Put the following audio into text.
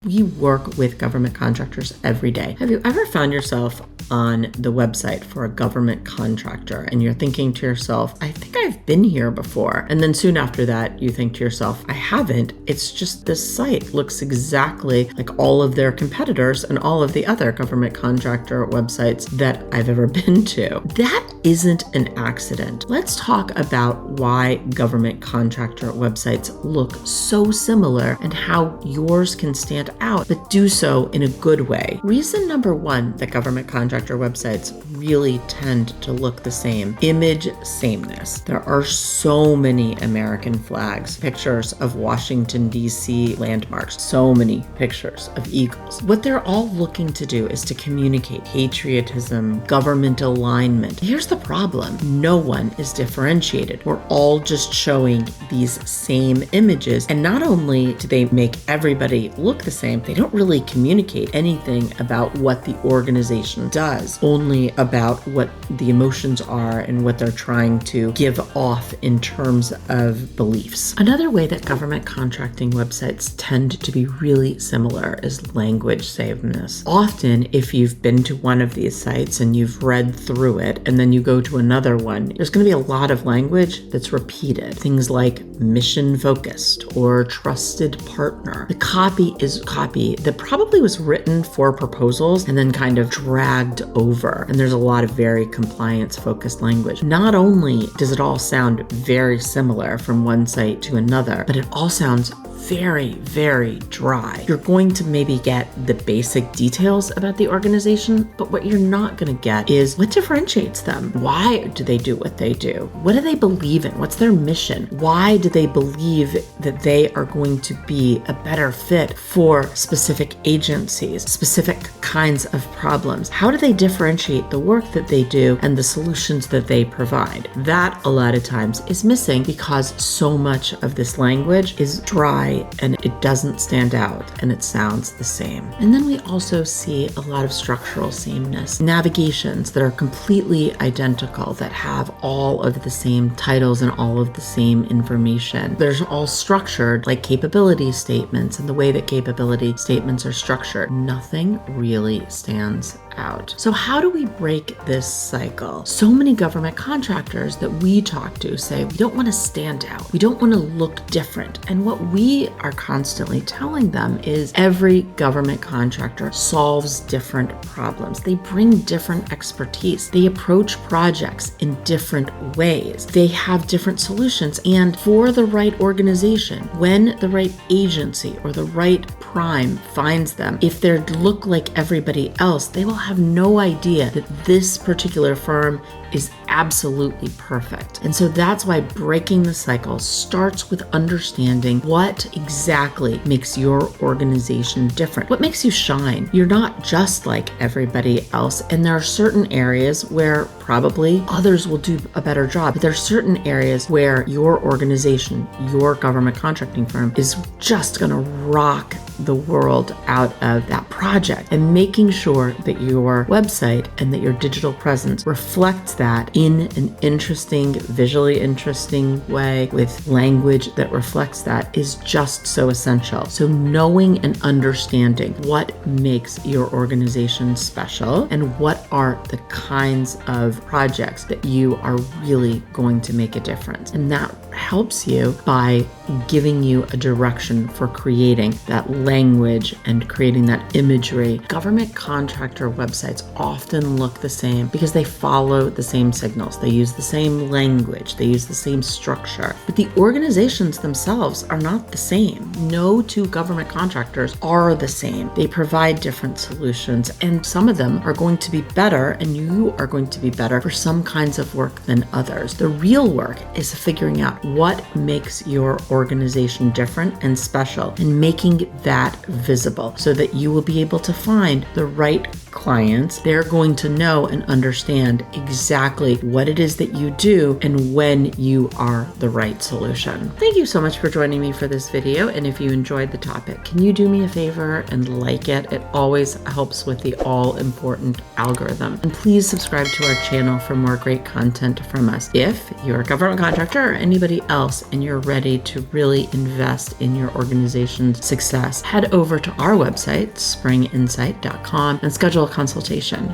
We work with government contractors every day. Have you ever found yourself on the website for a government contractor and you're thinking to yourself, I think I've been here before. And then soon after that, you think to yourself, I haven't. It's just this site looks exactly like all of their competitors and all of the other government contractor websites that I've ever been to. That isn't an accident. Let's talk about why government contractor websites look so similar and how yours can stand out, but do so in a good way. Reason number one that government contractor websites really tend to look the same: image sameness. There are so many American flags, pictures of Washington, D.C. landmarks, so many pictures of eagles. What they're all looking to do is to communicate patriotism, government alignment. Here's the problem. No one is differentiated. We're all just showing these same images. And not only do they make everybody look the same, they don't really communicate anything about what the organization does, only about what the emotions are and what they're trying to give off in terms of beliefs. Another way that government contracting websites tend to be really similar is language sameness. Often, if you've been to one of these sites and you've read through it, and then you go to another one, there's going to be a lot of language that's repeated. Things like mission focused or trusted partner. The copy is copy that probably was written for proposals and then kind of dragged over. And there's a lot of very compliance focused language. Not only does it all sound very similar from one site to another, but it all sounds very, very dry. You're going to maybe get the basic details about the organization, but what you're not going to get is what differentiates them. Why do they do what they do? What do they believe in? What's their mission? Why do they believe that they are going to be a better fit for specific agencies, specific kinds of problems? How do they differentiate the work that they do and the solutions that they provide? That a lot of times is missing because so much of this language is dry and it doesn't stand out and it sounds the same. And then we also see a lot of structural sameness. Navigations that are completely identical, that have all of the same titles and all of the same information. They're all structured like capability statements, and the way that capability statements are structured, nothing really stands out. So how do we break this cycle? So many government contractors that we talk to say, we don't want to stand out. We don't want to look different. And what we are constantly telling them is every government contractor solves different problems. They bring different expertise. They approach projects in different ways. They have different solutions. And for the right organization, when the right agency or the right prime finds them, if they look like everybody else, they will have no idea that this particular firm is absolutely perfect. And so that's why breaking the cycle starts with understanding what exactly makes your organization different. What makes you shine? You're not just like everybody else. And there are certain areas where probably others will do a better job. But there are certain areas where your organization, your government contracting firm is just going to rock the world out of that project. And making sure that your website and that your digital presence reflects that in an interesting, visually interesting way with language that reflects that is just so essential. So knowing and understanding what makes your organization special and what are the kinds of projects that you are really going to make a difference. And that helps you by giving you a direction for creating that language and creating that imagery. Government contractor websites often look the same because they follow the same signals. They use the same language. They use the same structure. But the organizations themselves are not the same. No two government contractors are the same. They provide different solutions, and some of them are going to be better, and you are going to be better for some kinds of work than others. The real work is figuring out what makes your organization different and special and making that visible so that you will be able to find the right clients, they're going to know and understand exactly what it is that you do and when you are the right solution. Thank you so much for joining me for this video. And if you enjoyed the topic, can you do me a favor and like it? It always helps with the all-important algorithm. And please subscribe to our channel for more great content from us. If you're a government contractor or anybody else and you're ready to really invest in your organization's success, head over to our website, springinsight.com, and schedule a consultation.